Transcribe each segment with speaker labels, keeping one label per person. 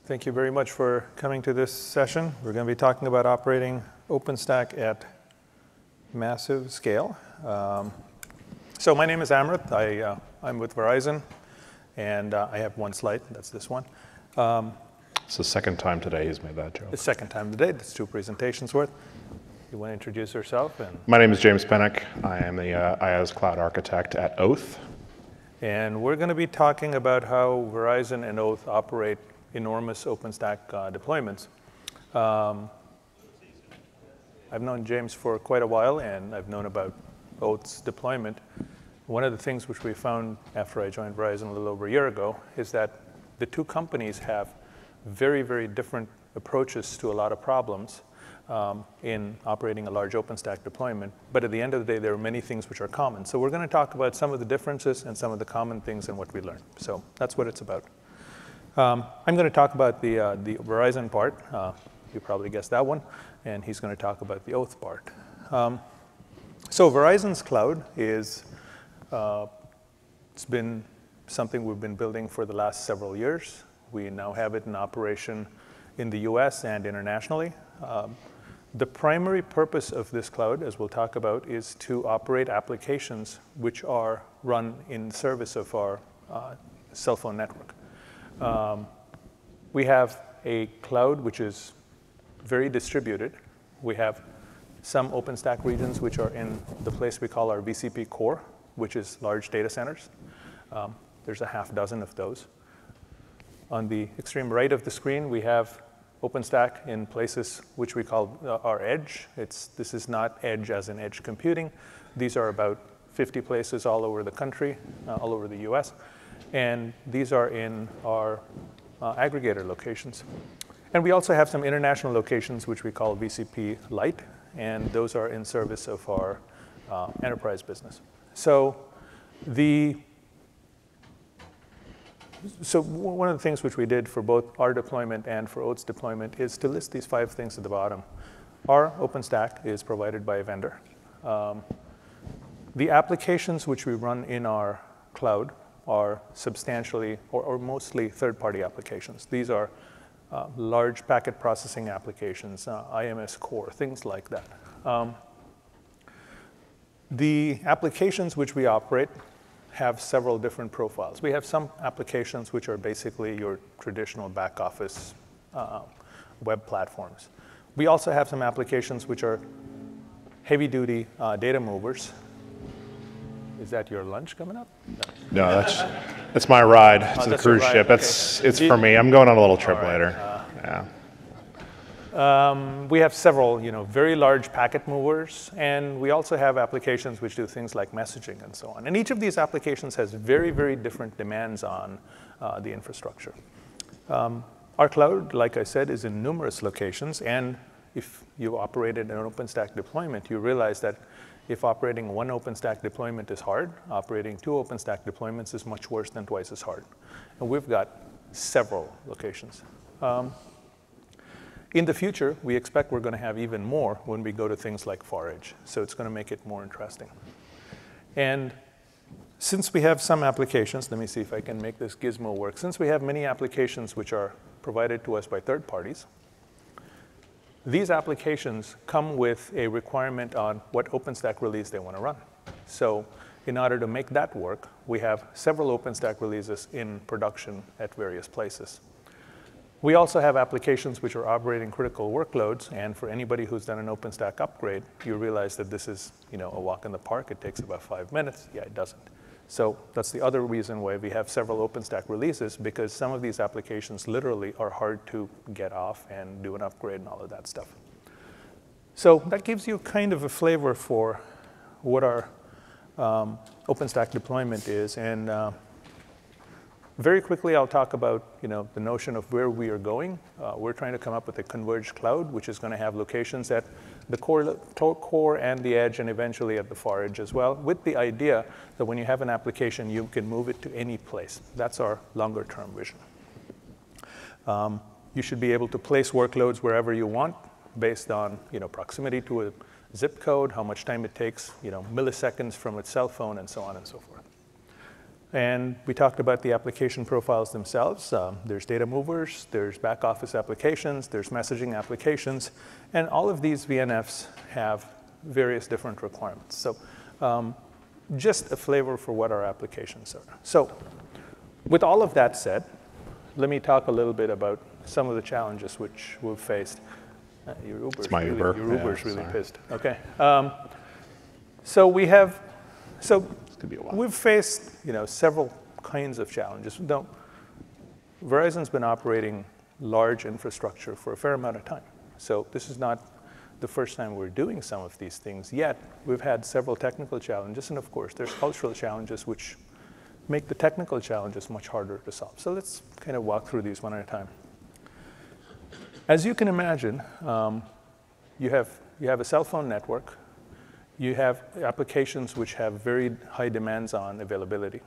Speaker 1: Thank you very much for coming to this session. We're going to be talking about operating OpenStack at massive scale. So my name is Amrit. I'm with Verizon, and I have one slide. That's this one.
Speaker 2: It's the second time today he's made that joke.
Speaker 1: The second time today. That's two presentations worth. You want to introduce yourself?
Speaker 2: My name is James Pennick. I am the IaaS Cloud Architect at Oath.
Speaker 1: And we're going to be talking about how Verizon and Oath operate enormous OpenStack deployments. I've known James for quite a while, and I've known about Oath's deployment. One of the things which we found after I joined Verizon a little over a year ago is that the two companies have very, very different approaches to a lot of problems in operating a large OpenStack deployment. But at the end of the day, there are many things which are common. So we're going to talk about some of the differences and some of the common things and what we learned. So that's what it's about. I'm going to talk about the Verizon part. You probably guessed that one. And he's going to talk about the Oath part. So Verizons Cloud is, it's been something we've been building for the last several years. We now have it in operation in the US and internationally. The primary purpose of this cloud, as we'll talk about, is to operate applications which are run in service of our cell phone network. We have a cloud which is very distributed. We have some OpenStack regions which are in the place we call our VCP core, which is large data centers. There's a half dozen of those. On the extreme right of the screen, we have OpenStack in places which we call our edge. This is not edge as in edge computing. These are about 50 places all over the country, all over the US. And these are in our aggregator locations. And we also have some international locations which we call VCP Lite, and those are in service of our enterprise business. So one of the things which we did for both our deployment and for Oath's deployment is to list these 5 things at the bottom. Our OpenStack is provided by a vendor. The applications which we run in our cloud are substantially or mostly third-party applications. These are large packet processing applications, IMS core, things like that. The applications which we operate have several different profiles. We have some applications which are basically your traditional back office web platforms. We also have some applications which are heavy-duty data movers. Is that your lunch coming up?
Speaker 2: No, that's my ride. It's a cruise ship.
Speaker 1: Okay.
Speaker 2: It's for me. I'm going on a little trip later.
Speaker 1: We have several, very large packet movers, and we also have applications which do things like messaging and so on. And each of these applications has very, very different demands on the infrastructure. Our cloud, like I said, is in numerous locations, and if you operated an OpenStack deployment, you realize that if operating one OpenStack deployment is hard, operating 2 OpenStack deployments is much worse than twice as hard. And we've got several locations. In the future, we expect we're going to have even more when we go to things like forage. So it's going to make it more interesting. And since we have some applications, let me see if I can make this gizmo work. Since we have many applications which are provided to us by third parties, these applications come with a requirement on what OpenStack release they want to run. So in order to make that work, we have several OpenStack releases in production at various places. We also have applications which are operating critical workloads, and for anybody who's done an OpenStack upgrade, you realize that this is a walk in the park. It takes about 5 minutes. Yeah, it doesn't. So that's the other reason why we have several OpenStack releases, because some of these applications literally are hard to get off and do an upgrade and all of that stuff. So that gives you kind of a flavor for what our OpenStack deployment is. And very quickly, I'll talk about the notion of where we are going. We're trying to come up with a Converged Cloud, which is going to have locations at the core and the edge, and eventually at the far edge as well, with the idea that when you have an application, you can move it to any place. That's our longer-term vision. You should be able to place workloads wherever you want based on proximity to a zip code, how much time it takes, milliseconds from a cell phone, and so on and so forth. And we talked about the application profiles themselves. There's data movers, there's back office applications, there's messaging applications, and all of these VNFs have various different requirements. So just a flavor for what our applications are. So with all of that said, let me talk a little bit about some of the challenges which we've faced. Your Uber's
Speaker 2: my Uber.
Speaker 1: Your Uber's really
Speaker 2: sorry.
Speaker 1: pissed. Okay. So we have,
Speaker 2: Could be a while.
Speaker 1: we've faced, several kinds of challenges. Now, Verizon's been operating large infrastructure for a fair amount of time. So this is not the first time we're doing some of these things, yet we've had several technical challenges, and of course, there's cultural challenges which make the technical challenges much harder to solve. So let's kind of walk through these one at a time. As you can imagine, you have a cell phone network. You have applications which have very high demands on availability.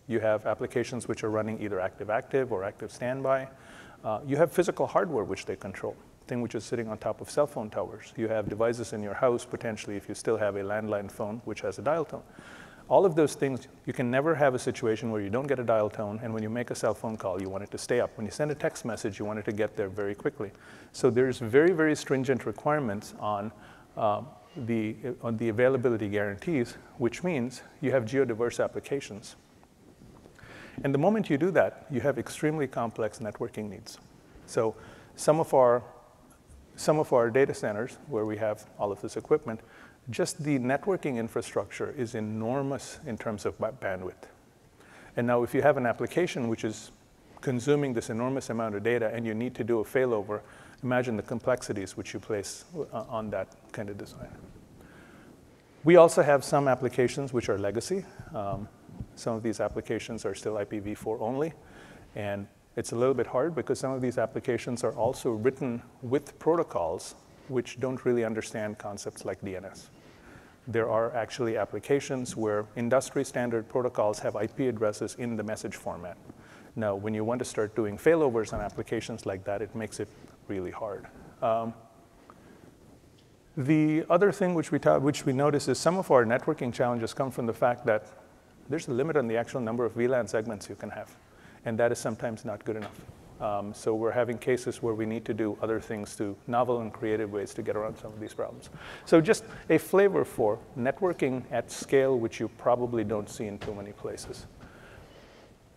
Speaker 1: You have applications which are running either active-active or active standby. You have physical hardware which they control, thing which is sitting on top of cell phone towers. You have devices in your house, potentially, if you still have a landline phone which has a dial tone. All of those things, you can never have a situation where you don't get a dial tone, and when you make a cell phone call, you want it to stay up. When you send a text message, you want it to get there very quickly. So there's very, very stringent requirements on the availability guarantees, which means you have geodiverse applications. And the moment you do that, you have extremely complex networking needs. So some of our data centers, where we have all of this equipment, just the networking infrastructure is enormous in terms of bandwidth. And now if you have an application which is consuming this enormous amount of data and you need to do a failover, imagine the complexities which you place on that kind of design. We also have some applications which are legacy. Some of these applications are still IPv4 only. And it's a little bit hard because some of these applications are also written with protocols which don't really understand concepts like DNS. There are actually applications where industry standard protocols have IP addresses in the message format. Now, when you want to start doing failovers on applications like that, it makes it really hard. The other thing which we notice is some of our networking challenges come from the fact that there's a limit on the actual number of VLAN segments you can have, and that is sometimes not good enough. So we're having cases where we need to do other things to novel and creative ways to get around some of these problems. So just a flavor for networking at scale, which you probably don't see in too many places.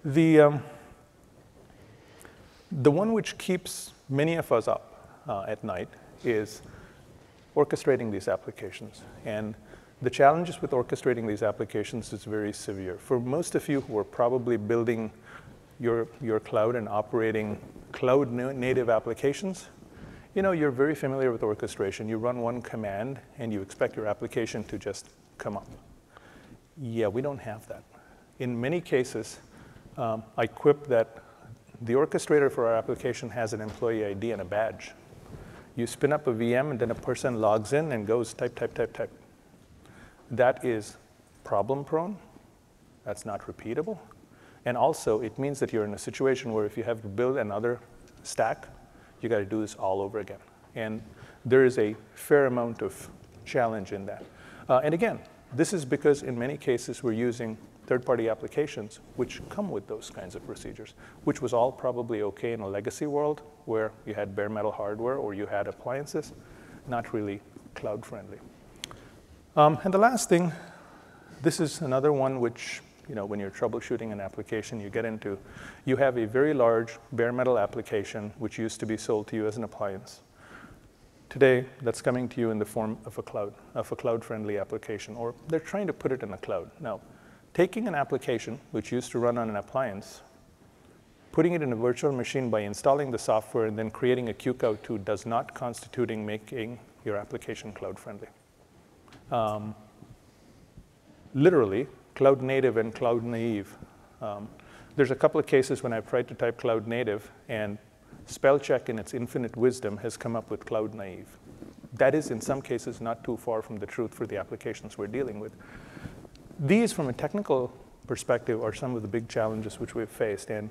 Speaker 1: The one which keeps many of us up at night is orchestrating these applications. And the challenges with orchestrating these applications is very severe. For most of you who are probably building your cloud and operating cloud native applications, you're very familiar with orchestration. You run one command and you expect your application to just come up. Yeah, we don't have that. In many cases, I quip that the orchestrator for our application has an employee ID and a badge. You spin up a VM and then a person logs in and goes type, type, type, type. That is problem prone. That's not repeatable. And also, it means that you're in a situation where if you have to build another stack, you got to do this all over again. And there is a fair amount of challenge in that. And again, this is because in many cases we're using third-party applications which come with those kinds of procedures, which was all probably okay in a legacy world where you had bare metal hardware or you had appliances, not really cloud-friendly. And the last thing, this is another one which, when you're troubleshooting an application, you get into, you have a very large bare metal application which used to be sold to you as an appliance. Today, that's coming to you in the form of a cloud-friendly application, or they're trying to put it in the cloud. Now, taking an application which used to run on an appliance, putting it in a virtual machine by installing the software and then creating a QCOW2 does not constitute making your application cloud-friendly. Literally, cloud native and cloud naive. There's a couple of cases when I've tried to type cloud native and spell check in its infinite wisdom has come up with cloud naive. That is in some cases not too far from the truth for the applications we're dealing with. These from a technical perspective are some of the big challenges which we've faced. And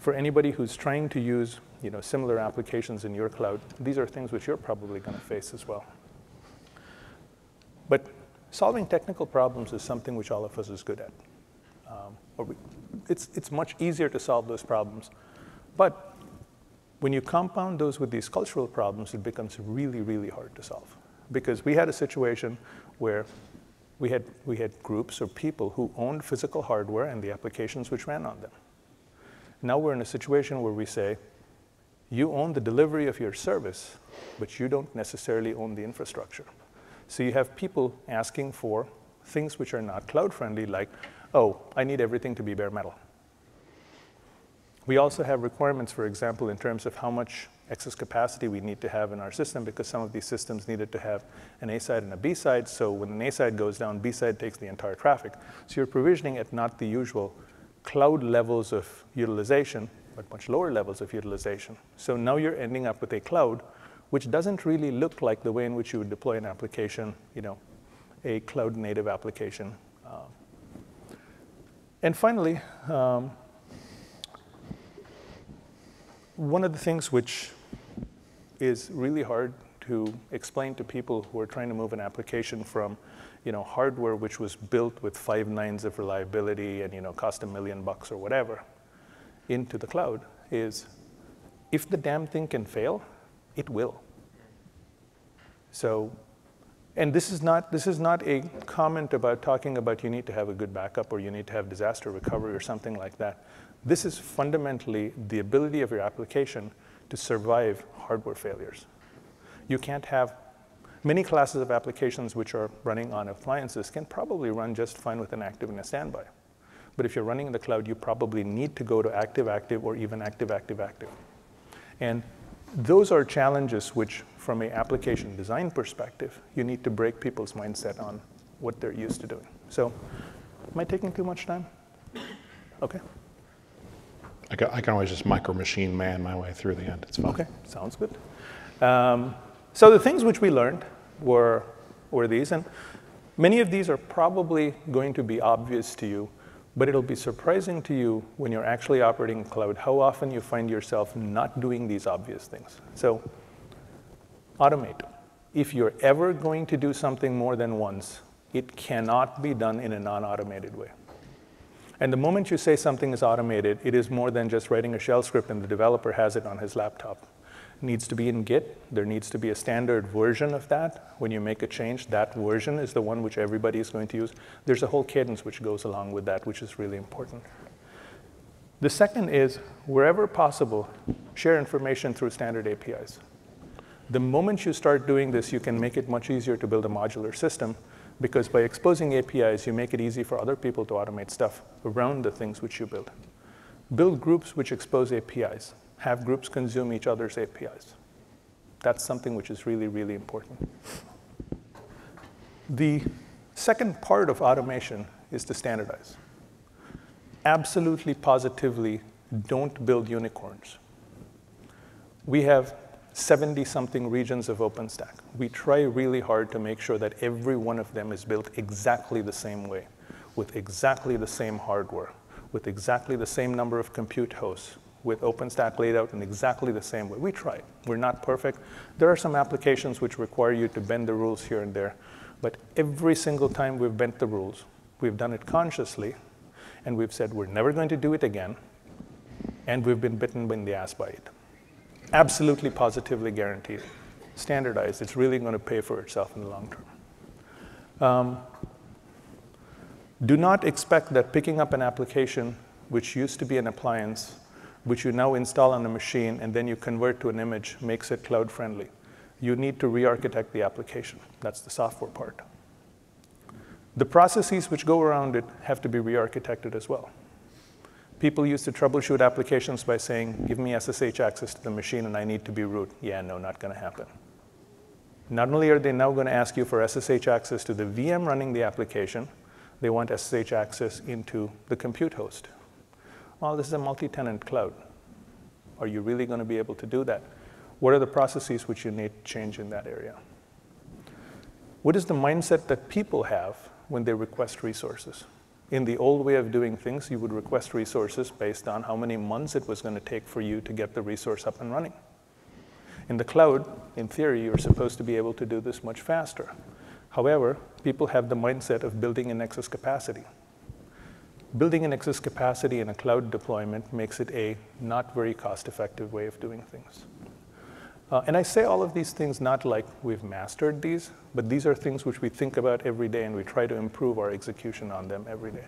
Speaker 1: for anybody who's trying to use similar applications in your cloud, these are things which you're probably going to face as well. But solving technical problems is something which all of us is good at. It's much easier to solve those problems. But when you compound those with these cultural problems, it becomes really, really hard to solve. Because we had a situation where we had groups or people who owned physical hardware and the applications which ran on them. Now we're in a situation where we say, you own the delivery of your service, but you don't necessarily own the infrastructure. So you have people asking for things which are not cloud-friendly, like, oh, I need everything to be bare metal. We also have requirements, for example, in terms of how much excess capacity we need to have in our system, because some of these systems needed to have an A side and a B side. So when an A side goes down, B side takes the entire traffic. So you're provisioning at not the usual cloud levels of utilization, but much lower levels of utilization. So now you're ending up with a cloud which doesn't really look like the way in which you would deploy an application, a cloud-native application. And finally, one of the things which is really hard to explain to people who are trying to move an application from hardware which was built with 5 nines of reliability and cost $1 million or whatever into the cloud is, if the damn thing can fail, it will. So, and this is not a comment about talking about you need to have a good backup or you need to have disaster recovery or something like that. This is fundamentally the ability of your application to survive hardware failures. You can't have many classes of applications which are running on appliances can probably run just fine with an active and a standby. But if you're running in the cloud, you probably need to go to active-active or even active-active-active. And those are challenges which, from an application design perspective, you need to break people's mindset on what they're used to doing. So, am I taking too much time? Okay.
Speaker 2: I can always just micro machine man my way through the end. It's fine.
Speaker 1: Okay, sounds good. So the things which we learned were these, and many of these are probably going to be obvious to you, but it'll be surprising to you when you're actually operating in cloud how often you find yourself not doing these obvious things. So automate. If you're ever going to do something more than once, it cannot be done in a non-automated way. And the moment you say something is automated, it is more than just writing a shell script and the developer has it on his laptop. It needs to be in Git. There needs to be a standard version of that. When you make a change, that version is the one which everybody is going to use. There's a whole cadence which goes along with that, which is really important. The second is, wherever possible, share information through standard APIs. The moment you start doing this, you can make it much easier to build a modular system, because by exposing APIs, you make it easy for other people to automate stuff around the things which you build. Build groups which expose APIs. Have groups consume each other's APIs. That's something which is really, really important. The second part of automation is to standardize. Absolutely, positively, don't build unicorns. We have 70-something regions of OpenStack. We try really hard to make sure that every one of them is built exactly the same way, with exactly the same hardware, with exactly the same number of compute hosts, with OpenStack laid out in exactly the same way. We try. We're not perfect. There are some applications which require you to bend the rules here and there, but every single time we've bent the rules, we've done it consciously, and we've said we're never going to do it again, and we've been bitten in the ass by it. Absolutely, positively guaranteed. Standardized. It's really going to pay for itself in the long term. Do not expect that picking up an application which used to be an appliance, which you now install on a machine, and then you convert to an image, makes it cloud friendly. You need to re-architect the application. That's the software part. The processes which go around it have to be re-architected as well. People used to troubleshoot applications by saying, give me SSH access to the machine and I need to be root. Yeah, no, not going to happen. Not only are they now going to ask you for SSH access to the VM running the application, they want SSH access into the compute host. Well, this is a multi-tenant cloud. Are you really going to be able to do that? What are the processes which you need to change in that area? What is the mindset that people have when they request resources? In the old way of doing things, you would request resources based on how many months it was going to take for you to get the resource up and running. In the cloud, in theory, you're supposed to be able to do this much faster. However, people have the mindset of building in excess capacity. building in excess capacity in a cloud deployment makes it a not very cost-effective way of doing things. And I say all of these things not like we've mastered these, but these are things which we think about every day, and we try to improve our execution on them every day.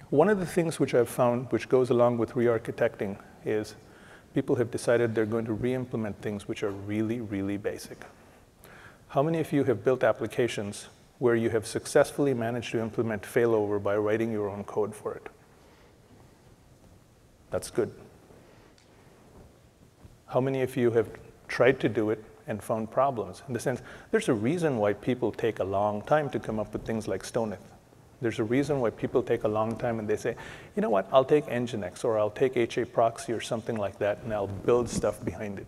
Speaker 1: One of the things which I've found, which goes along with re-architecting, is people have decided they're going to re-implement things which are really, really basic. How many of you have built applications where you have successfully managed to implement failover by writing your own code for it? That's good. How many of you have tried to do it and found problems? In the sense, there's a reason why people take a long time to come up with things like Stoneth. There's a reason why people take a long time and they say, you know what, I'll take Nginx or I'll take HA proxy or something like that and I'll build stuff behind it.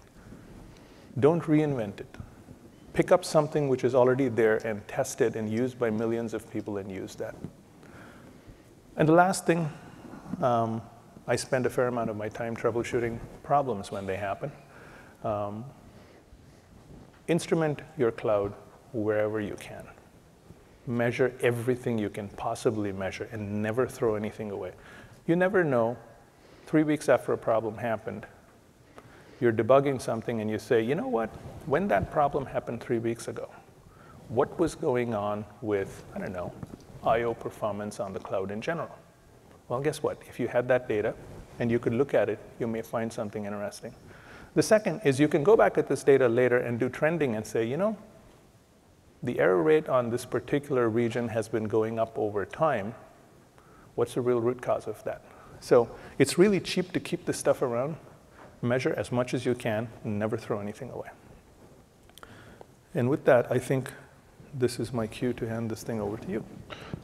Speaker 1: Don't reinvent it. Pick up something which is already there and test it and used by millions of people and use that. And the last thing, I spend a fair amount of my time troubleshooting problems when they happen. Instrument your cloud wherever you can. Measure everything you can possibly measure and never throw anything away. You never know, 3 weeks after a problem happened, you're debugging something and you say, you know what, when that problem happened 3 weeks ago, what was going on with, I don't know, I/O performance on the cloud in general? Well, guess what? If you had that data and you could look at it, you may find something interesting. The second is you can go back at this data later and do trending and say, you know, the error rate on this particular region has been going up over time. What's the real root cause of that? So it's really cheap to keep this stuff around, measure as much as you can, and never throw anything away. And with that, I think this is my cue to hand this thing over to you.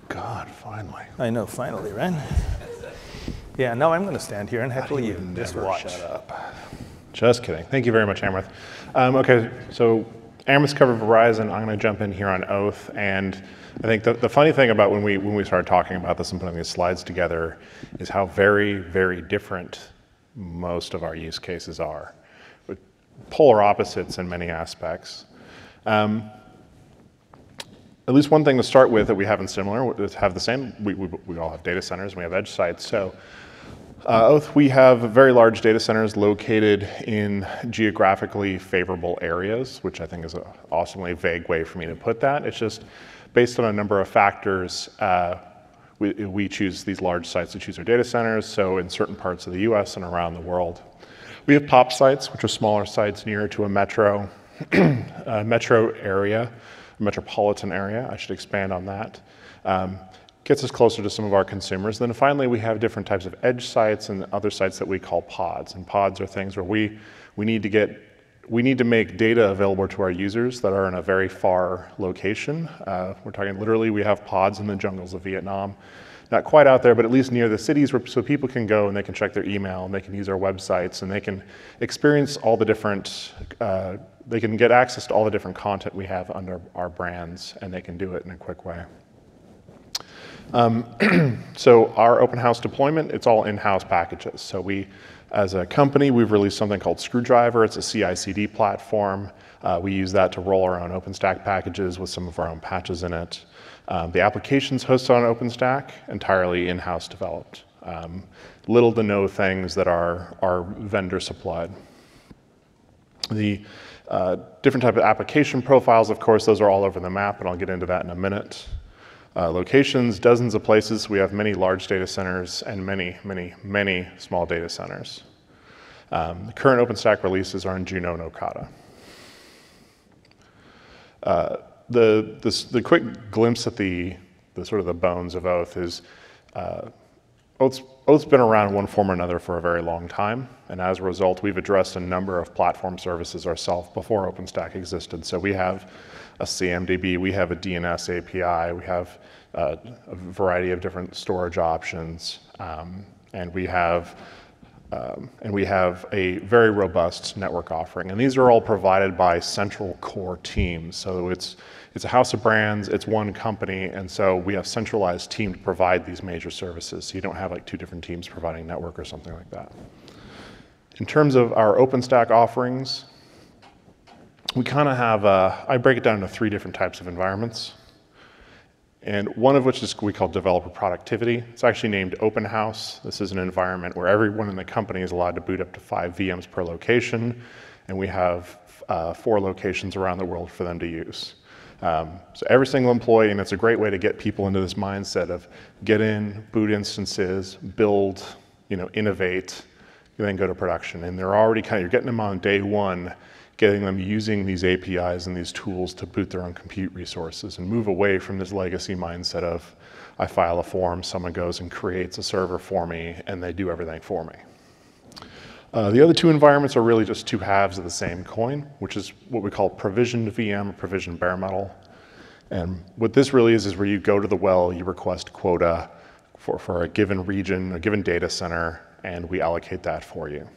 Speaker 2: God, finally.
Speaker 1: I know, finally, right? Yeah, now I'm going to stand here and heckle you. Just watch.
Speaker 2: Shut up. Just kidding. Thank you very much, Amrith. OK, so Amrith's covered Verizon. I'm going to jump in here on Oath. And I think the funny thing about when we started talking about this and putting these slides together is how very, very different most of our use cases are. With polar opposites in many aspects. At least one thing to start with that we have in similar, have the same, we all have data centers and we have edge sites. So Oath, we have very large data centers located in geographically favorable areas, which I think is an awesomely vague way for me to put that. It's just based on a number of factors, we choose these large sites to choose our data centers. So in certain parts of the US and around the world. We have POP sites, which are smaller sites nearer to a metro area, metropolitan area. I should expand on that. Gets us closer to some of our consumers. Then finally, we have different types of edge sites and other sites that we call pods. And pods are things where we need to make data available to our users that are in a very far location. We're talking literally, we have pods in the jungles of Vietnam. Not quite out there, but at least near the cities so people can go and they can check their email and they can use our websites and they can experience all the different, they can get access to all the different content we have under our brands and they can do it in a quick way. So our open house deployment, it's all in-house packages. So we, as a company, we've released something called Screwdriver. It's a CI/CD platform. We use that to roll our own OpenStack packages with some of our own patches in it. The application's hosted on OpenStack, entirely in-house developed. Little to no things that are vendor supplied. The different type of application profiles, of course, those are all over the map, and I'll get into that in a minute. Locations, dozens of places. We have many large data centers and many, many, many small data centers. The current OpenStack releases are in Juneau and Okata. The quick glimpse at the sort of the bones of Oath is Oath's been around in one form or another for a very long time, and as a result, we've addressed a number of platform services ourselves before OpenStack existed. So we have a CMDB, we have a DNS API, we have a variety of different storage options, and we have a very robust network offering. And these are all provided by central core teams. So it's a house of brands, it's one company, and so we have centralized team to provide these major services. So you don't have like two different teams providing network or something like that. In terms of our OpenStack offerings, we kind of have, I break it down into 3 different types of environments. And one of which is we call developer productivity. It's actually named Open House. This is an environment where everyone in the company is allowed to boot up to 5 VMs per location, and we have 4 locations around the world for them to use. So every single employee, and it's a great way to get people into this mindset of get in, boot instances, build, innovate, and then go to production. And they're already you're getting them on day one, getting them using these APIs and these tools to boot their own compute resources and move away from this legacy mindset of I file a form, someone goes and creates a server for me, and they do everything for me. The other 2 environments are really just 2 halves of the same coin, which is what we call provisioned VM, or provisioned bare metal. And what this really is where you go to the well, you request quota for a given region, a given data center, and we allocate that for you.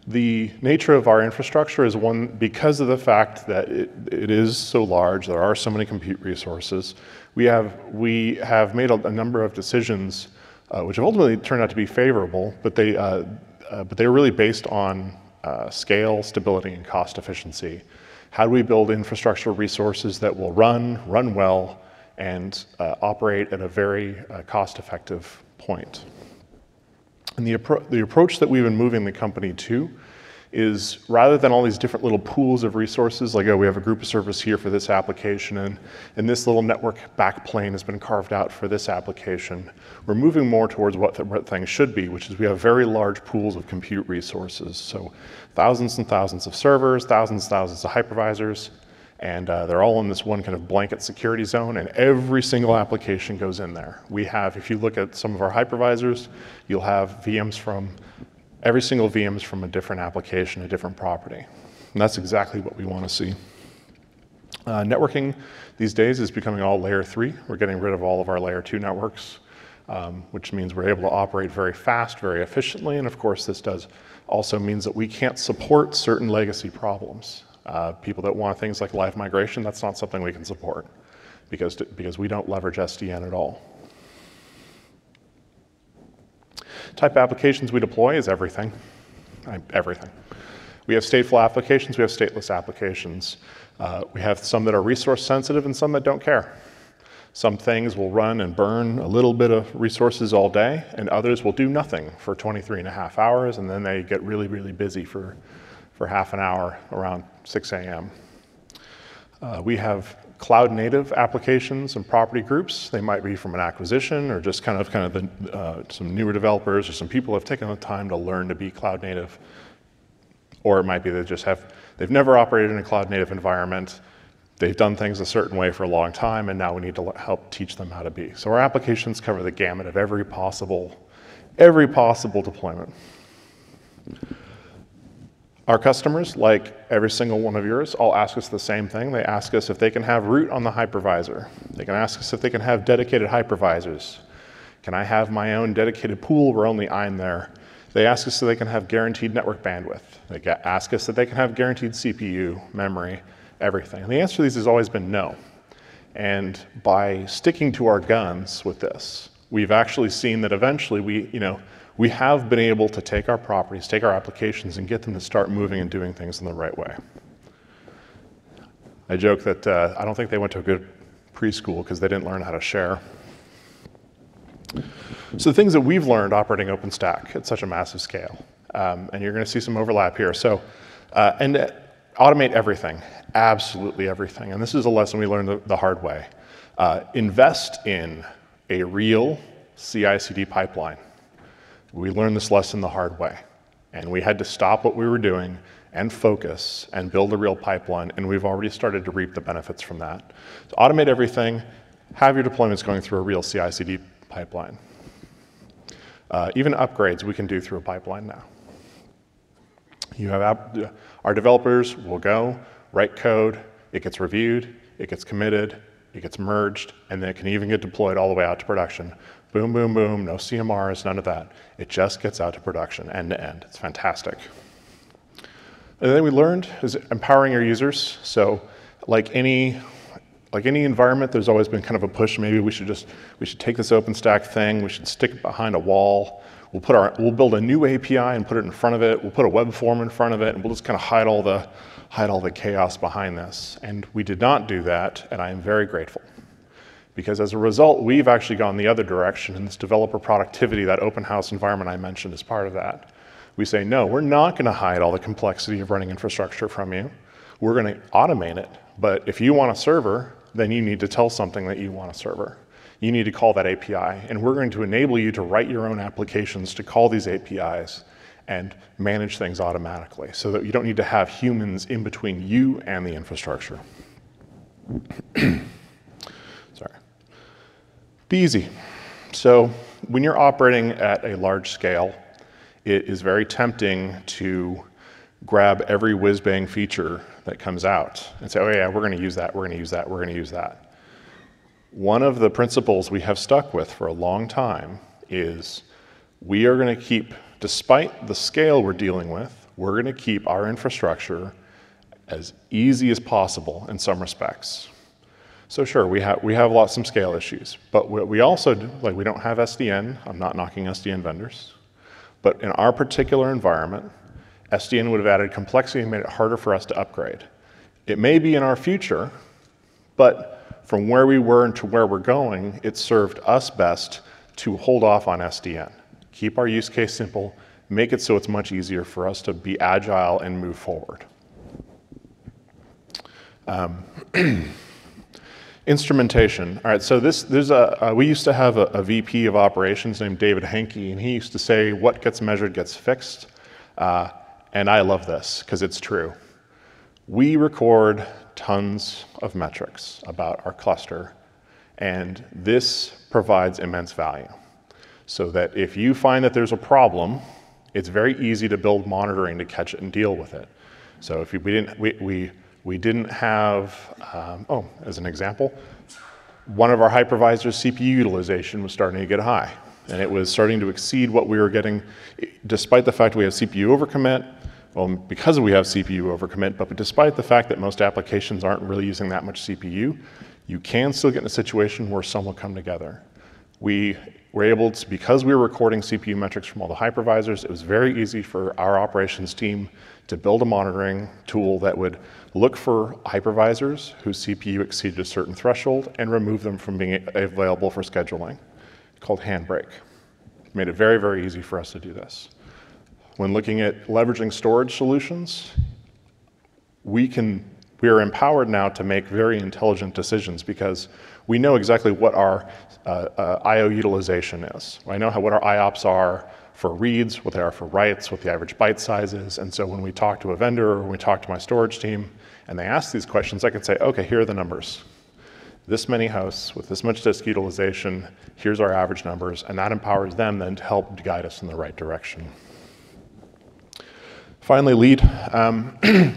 Speaker 2: The nature of our infrastructure is one, because of the fact that it is so large, there are so many compute resources, we have made a number of decisions which have ultimately turned out to be favorable, but they're really based on scale, stability, and cost efficiency. How do we build infrastructure resources that will run well, and operate at a very cost-effective point? And the approach that we've been moving the company to is, rather than all these different little pools of resources, like, oh, we have a group of servers here for this application, and this little network backplane has been carved out for this application, we're moving more towards what things should be, which is we have very large pools of compute resources. So thousands and thousands of servers, thousands and thousands of hypervisors, and they're all in this one kind of blanket security zone, and every single application goes in there. We have, if you look at some of our hypervisors, you'll have every single VM is from a different application, a different property. And that's exactly what we want to see. Networking these days is becoming all layer 3. We're getting rid of all of our layer 2 networks, which means we're able to operate very fast, very efficiently, and of course this also means that we can't support certain legacy problems. People that want things like live migration, that's not something we can support because we don't leverage SDN at all. Type of applications we deploy is everything. Everything. We have stateful applications, we have stateless applications. We have some that are resource sensitive and some that don't care. Some things will run and burn a little bit of resources all day, and others will do nothing for 23.5 hours, and then they get really, really busy for half an hour around 6 a.m. We have cloud native applications and property groups. They might be from an acquisition or just kind of some newer developers or some people have taken the time to learn to be cloud native. Or it might be they've never operated in a cloud native environment. They've done things a certain way for a long time, and now we need to help teach them how to be. So our applications cover the gamut of every possible deployment. Our customers, like every single one of yours, all ask us the same thing. They ask us if they can have root on the hypervisor. They can ask us if they can have dedicated hypervisors. Can I have my own dedicated pool where only I'm there? They ask us if they can have guaranteed network bandwidth. They ask us if they can have guaranteed CPU, memory, everything. And the answer to these has always been no. And by sticking to our guns with this, we've actually seen that eventually we have been able to take our properties, take our applications, and get them to start moving and doing things in the right way. I joke that I don't think they went to a good preschool because they didn't learn how to share. So the things that we've learned operating OpenStack at such a massive scale, and you're going to see some overlap here. So, and automate everything, absolutely everything. And this is a lesson we learned the hard way. Invest in a real CI/CD pipeline. We learned this lesson the hard way, and we had to stop what we were doing and focus and build a real pipeline, and we've already started to reap the benefits from that. So automate everything, have your deployments going through a real CI/CD pipeline. Even upgrades we can do through a pipeline now. Our developers will go, write code, it gets reviewed, it gets committed, it gets merged, and then it can even get deployed all the way out to production. Boom, boom, boom, no CMRs, none of that. It just gets out to production, end to end. It's fantastic. And then we learned is empowering your users. So like any environment, there's always been kind of a push, maybe we should take this OpenStack thing, we should stick it behind a wall, We'll build a new API and put it in front of it. We'll put a web form in front of it, and we'll just kind of hide all the chaos behind this. And we did not do that, and I am very grateful. Because as a result, we've actually gone the other direction, and this developer productivity, that open house environment I mentioned is part of that. We say, no, we're not going to hide all the complexity of running infrastructure from you. We're going to automate it. But if you want a server, then you need to tell something that you want a server. You need to call that API. And we're going to enable you to write your own applications to call these APIs and manage things automatically so that you don't need to have humans in between you and the infrastructure. Sorry. Be easy. So when you're operating at a large scale, it is very tempting to grab every whiz-bang feature that comes out and say, oh yeah, we're going to use that, we're going to use that, we're going to use that. One of the principles we have stuck with for a long time is we are going to keep, despite the scale we're dealing with, we're going to keep our infrastructure as easy as possible in some respects. So sure, we have some scale issues, but what we also do, like we don't have SDN. I'm not knocking SDN vendors. But in our particular environment, SDN would have added complexity and made it harder for us to upgrade. It may be in our future, but from where we were and to where we're going, it served us best to hold off on SDN. Keep our use case simple, make it so it's much easier for us to be agile and move forward. Instrumentation. All right, so we used to have a VP of operations named David Henke, and he used to say, what gets measured gets fixed. And I love this, because it's true. We record tons of metrics about our cluster, and this provides immense value. So that if you find that there's a problem, it's very easy to build monitoring to catch it and deal with it. So if we didn't have, as an example, one of our hypervisors' CPU utilization was starting to get high, and it was starting to exceed what we were getting, despite the fact we have CPU overcommit, well, because we have CPU overcommit, but despite the fact that most applications aren't really using that much CPU, you can still get in a situation where some will come together. We were able to, because we were recording CPU metrics from all the hypervisors, it was very easy for our operations team to build a monitoring tool that would look for hypervisors whose CPU exceeded a certain threshold and remove them from being available for scheduling, called Handbrake. It made it very, very easy for us to do this. When looking at leveraging storage solutions, we are empowered now to make very intelligent decisions because we know exactly what our I/O utilization is. I know what our IOPS are for reads, what they are for writes, what the average byte size is. And so when we talk to a vendor or when we talk to my storage team and they ask these questions, I can say, okay, here are the numbers. This many hosts with this much disk utilization, here's our average numbers, and that empowers them then to help guide us in the right direction. Finally, lead.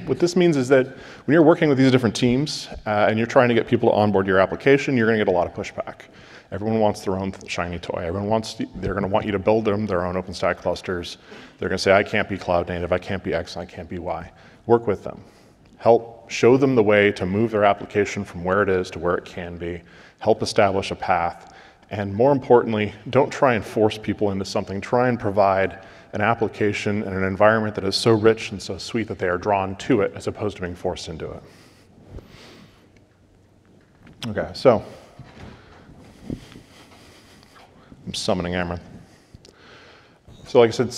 Speaker 2: What this means is that when you're working with these different teams and you're trying to get people to onboard your application, you're going to get a lot of pushback. Everyone wants their own shiny toy. They're going to want you to build them their own OpenStack clusters. They're going to say, I can't be cloud native, I can't be X, I can't be Y. Work with them. Help show them the way to move their application from where it is to where it can be. Help establish a path. And more importantly, don't try and force people into something. Try and provide an application and an environment that is so rich and so sweet that they are drawn to it as opposed to being forced into it. Okay, so I'm summoning Amron. So like I said,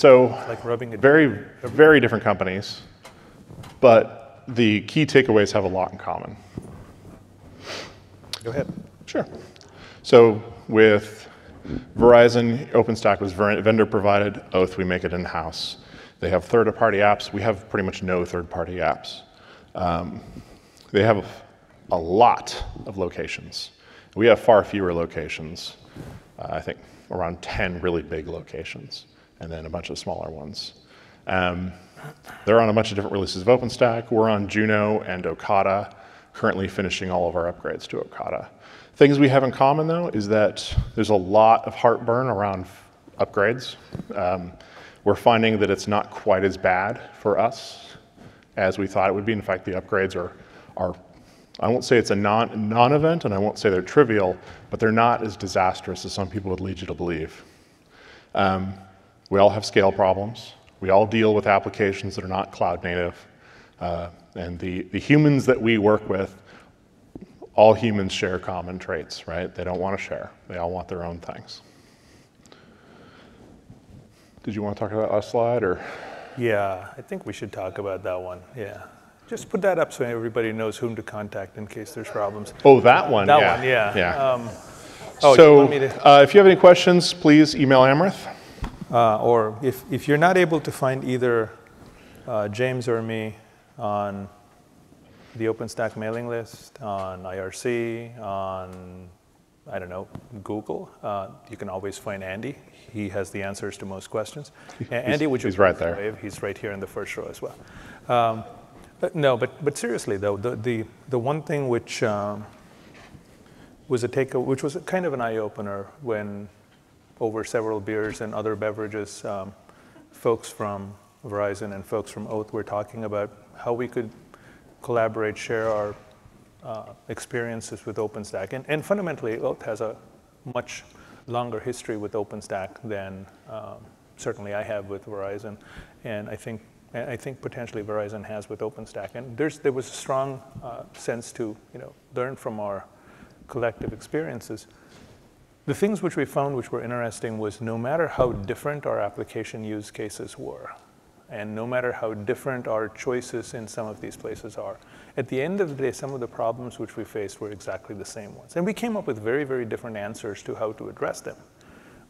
Speaker 1: like rubbing it
Speaker 2: very different companies, but the key takeaways have a lot in common.
Speaker 1: Go ahead.
Speaker 2: Sure. So with Verizon, OpenStack was vendor provided. Oath, we make it in-house. They have third-party apps. We have pretty much no third-party apps. They have a lot of locations. We have far fewer locations. I think around 10 really big locations, and then a bunch of smaller ones. They're on a bunch of different releases of OpenStack. We're on Juno and Okada, currently finishing all of our upgrades to Okada. Things we have in common, though, is that there's a lot of heartburn around upgrades. We're finding that it's not quite as bad for us as we thought it would be. In fact, the upgrades are I won't say it's a non-event, and I won't say they're trivial, but they're not as disastrous as some people would lead you to believe. We all have scale problems. We all deal with applications that are not cloud native. And the humans that we work with, all humans share common traits, right? They don't want to share. They all want their own things. Did you want to talk about that slide, or?
Speaker 1: Yeah, I think we should talk about that one. Yeah. Just put that up so everybody knows whom to contact in case there's problems.
Speaker 2: Oh, that one.
Speaker 1: That
Speaker 2: yeah.
Speaker 1: one, yeah.
Speaker 2: Yeah.
Speaker 1: So,
Speaker 2: if you have any questions, please email Amrith.
Speaker 1: Or if you're not able to find either James or me on the OpenStack mailing list, on IRC, on, I don't know, Google, you can always find Andy. He has the answers to most questions. Andy, would you
Speaker 2: he's right there.
Speaker 1: Wave? He's right here in the first row as well. But seriously though, the one thing which was which was kind of an eye opener when over several beers and other beverages, folks from Verizon and folks from Oath were talking about how we could collaborate, share our experiences with OpenStack. And fundamentally, Oath has a much longer history with OpenStack than certainly I have with Verizon. And I think potentially Verizon has with OpenStack. And there was a strong sense to learn from our collective experiences. The things which we found which were interesting was no matter how different our application use cases were, and no matter how different our choices in some of these places are, at the end of the day, some of the problems which we faced were exactly the same ones. And we came up with very, very different answers to how to address them.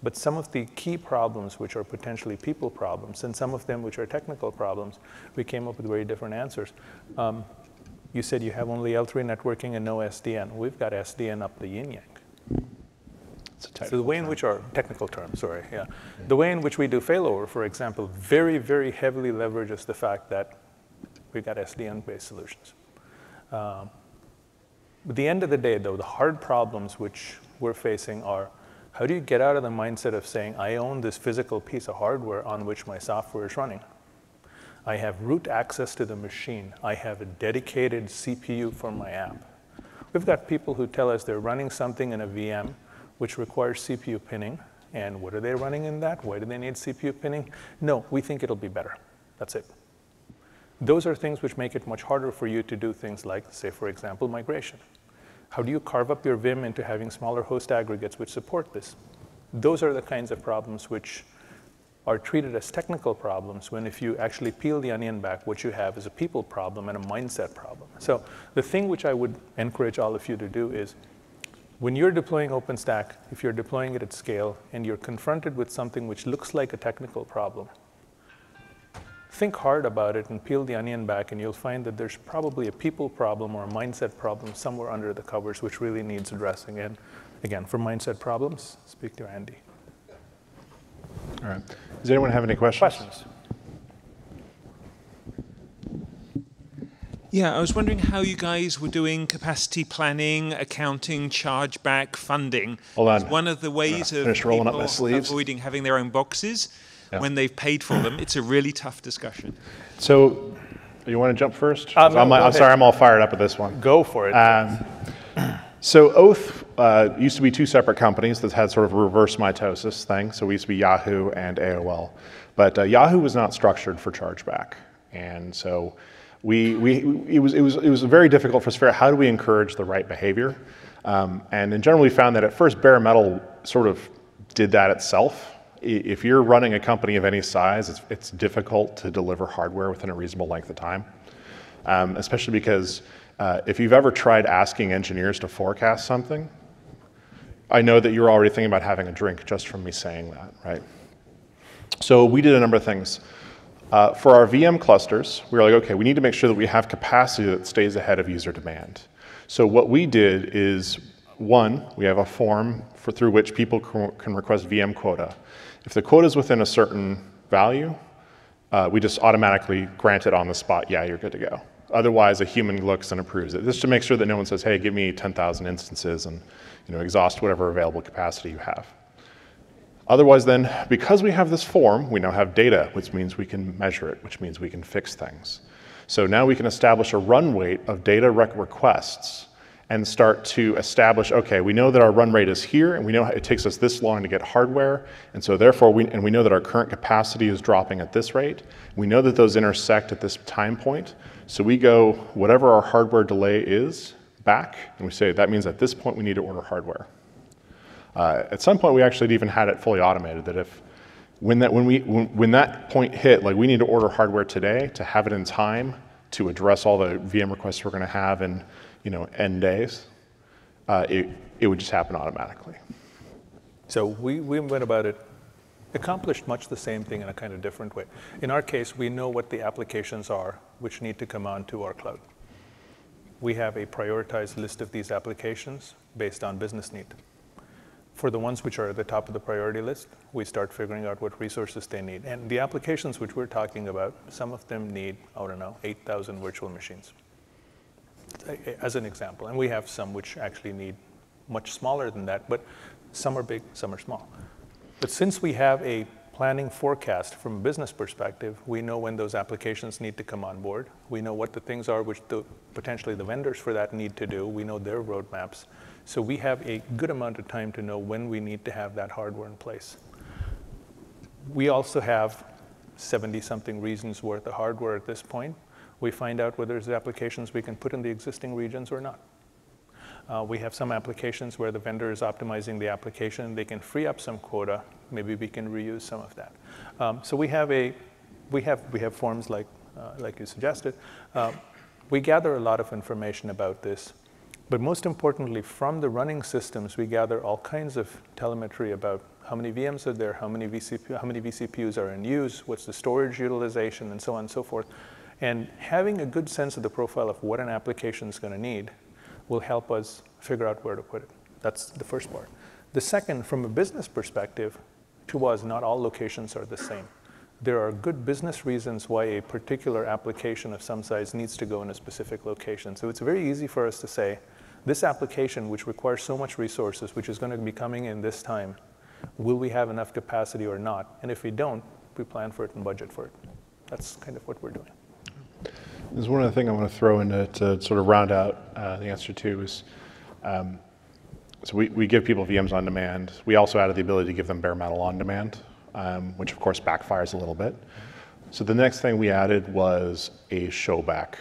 Speaker 1: But some of the key problems, which are potentially people problems, and some of them which are technical problems, we came up with very different answers. You said you have only L3 networking and no SDN. We've got SDN up the yin-yang. So the way in which our technical term, sorry, yeah. The way in which we do failover, for example, very, very heavily leverages the fact that we've got SDN-based solutions. At the end of the day, though, the hard problems which we're facing are, how do you get out of the mindset of saying, I own this physical piece of hardware on which my software is running. I have root access to the machine. I have a dedicated CPU for my app. We've got people who tell us they're running something in a VM which requires CPU pinning. And what are they running in that? Why do they need CPU pinning? No, we think it'll be better. That's it. Those are things which make it much harder for you to do things like, say, for example, migration. How do you carve up your Vim into having smaller host aggregates which support this? Those are the kinds of problems which are treated as technical problems when if you actually peel the onion back, what you have is a people problem and a mindset problem. So the thing which I would encourage all of you to do is when you're deploying OpenStack, if you're deploying it at scale and you're confronted with something which looks like a technical problem, think hard about it and peel the onion back and you'll find that there's probably a people problem or a mindset problem somewhere under the covers which really needs addressing. And again, for mindset problems, speak to Andy.
Speaker 2: All right. Does anyone have any questions?
Speaker 1: Questions?
Speaker 3: Yeah, I was wondering how you guys were doing capacity planning, accounting, chargeback, funding.
Speaker 2: Hold on.
Speaker 3: One of the ways of
Speaker 2: rolling up my sleeves.
Speaker 3: avoiding having their own boxes when they've paid for them. It's a really tough discussion.
Speaker 2: So, you want to jump first?
Speaker 1: No,
Speaker 2: I'm sorry, I'm all fired up at this one.
Speaker 1: Go for it.
Speaker 2: So Oath used to be two separate companies that had sort of a reverse mitosis thing. So we used to be Yahoo and AOL. But Yahoo was not structured for chargeback. And so it was very difficult for us to figure out how do we encourage the right behavior. And in general, we found that at first bare metal sort of did that itself. If you're running a company of any size, it's difficult to deliver hardware within a reasonable length of time, especially because if you've ever tried asking engineers to forecast something, I know that you're already thinking about having a drink just from me saying that, right? So we did a number of things. For our VM clusters, we were like, okay, we need to make sure that we have capacity that stays ahead of user demand. So what we did is, one, we have a form through which people can request VM quota. If the quota is within a certain value, we just automatically grant it on the spot, yeah, you're good to go. Otherwise, a human looks and approves it. This to make sure that no one says, hey, give me 10,000 instances and exhaust whatever available capacity you have. Otherwise then, because we have this form, we now have data, which means we can measure it, which means we can fix things. So now we can establish a run weight of data requests, and start to establish, okay, we know that our run rate is here, and we know it takes us this long to get hardware, and so therefore, we know that our current capacity is dropping at this rate. We know that those intersect at this time point, so we go, whatever our hardware delay is, back, and we say, that means at this point we need to order hardware. At some point, we actually even had it fully automated, that if, when that point hit, like we need to order hardware today to have it in time to address all the VM requests we're gonna have in N days, it would just happen automatically.
Speaker 1: So we went about it, accomplished much the same thing in a kind of different way. In our case, we know what the applications are which need to come onto our cloud. We have a prioritized list of these applications based on business need. For the ones which are at the top of the priority list, we start figuring out what resources they need. And the applications which we're talking about, some of them need, I don't know, 8,000 virtual machines, as an example. And we have some which actually need much smaller than that, but some are big, some are small. But since we have a planning forecast from a business perspective, we know when those applications need to come on board. We know what the things are which potentially the vendors for that need to do. We know their roadmaps. So we have a good amount of time to know when we need to have that hardware in place. We also have 70-something regions worth of hardware at this point. We find out whether there's applications we can put in the existing regions or not. We have some applications where the vendor is optimizing the application. They can free up some quota. Maybe we can reuse some of that. So we have forms like you suggested. We gather a lot of information about this. But most importantly, from the running systems, we gather all kinds of telemetry about how many VMs are there, how many vCPUs are in use, what's the storage utilization, and so on and so forth. And having a good sense of the profile of what an application is going to need will help us figure out where to put it. That's the first part. The second, from a business perspective, to us, not all locations are the same. There are good business reasons why a particular application of some size needs to go in a specific location. So it's very easy for us to say, this application, which requires so much resources, which is going to be coming in this time, will we have enough capacity or not? And if we don't, we plan for it and budget for it. That's kind of what we're doing.
Speaker 2: There's one other thing I want to throw in to sort of round out the answer to is, so we give people VMs on demand. We also added the ability to give them bare metal on demand, which of course backfires a little bit. So the next thing we added was a showback.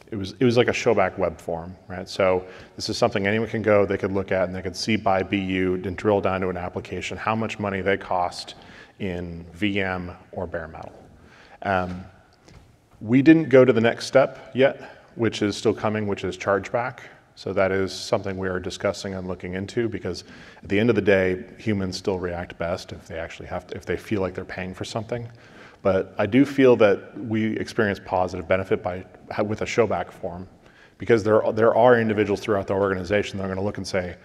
Speaker 2: It was like a showback web form, right? So this is something anyone can go, they could look at, and they could see by BU and drill down to an application how much money they cost in VM or bare metal. We didn't go to the next step yet, which is still coming, which is chargeback. So that is something we are discussing and looking into, because at the end of the day, humans still react best if they actually if they feel like they're paying for something. But I do feel that we experience positive benefit with a showback form, because there are individuals throughout the organization that are going to look and say,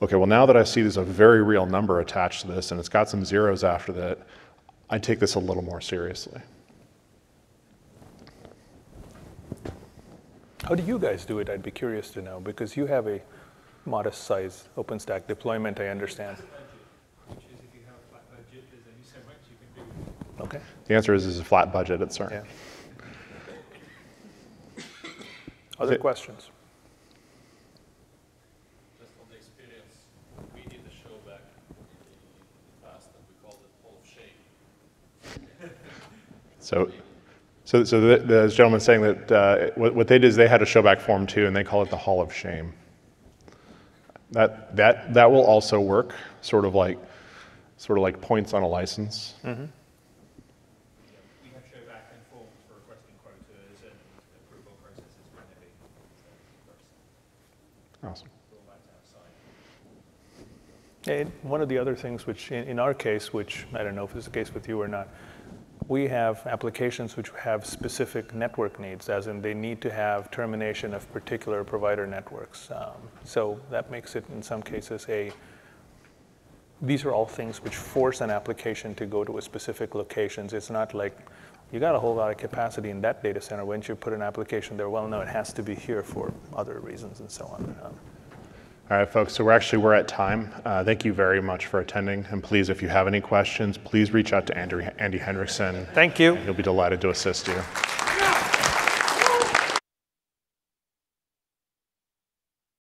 Speaker 2: okay, well, now that I see there's a very real number attached to this and it's got some zeros after that, I take this a little more seriously.
Speaker 1: How do you guys do it? I'd be curious to know, because you have a modest size OpenStack deployment, I understand. Okay.
Speaker 2: The answer is a flat budget at CERN.
Speaker 1: Yeah. Other questions?
Speaker 4: Just on the experience, we did the showback in the past, and we called it Hall of Shame.
Speaker 2: So the gentleman saying that what they did is they had a showback form too, and they call it the Hall of Shame. That will also work, sort of like points on a license.
Speaker 1: Mm-hmm.
Speaker 4: We have showback and forms for requesting quotas and approval processes whenever it works.
Speaker 2: Awesome.
Speaker 1: And one of the other things which, in our case, which I don't know if it's the case with you or not, we have applications which have specific network needs, as in they need to have termination of particular provider networks. So that makes it, in some cases, these are all things which force an application to go to a specific locations. It's not like, you got a whole lot of capacity in that data center, when you put an application there? Well, no, it has to be here for other reasons and so on.
Speaker 2: All right, folks, so we're at time. Thank you very much for attending. And please, if you have any questions, please reach out to Andy Hendrickson.
Speaker 1: Thank you.
Speaker 2: He'll be delighted to assist you.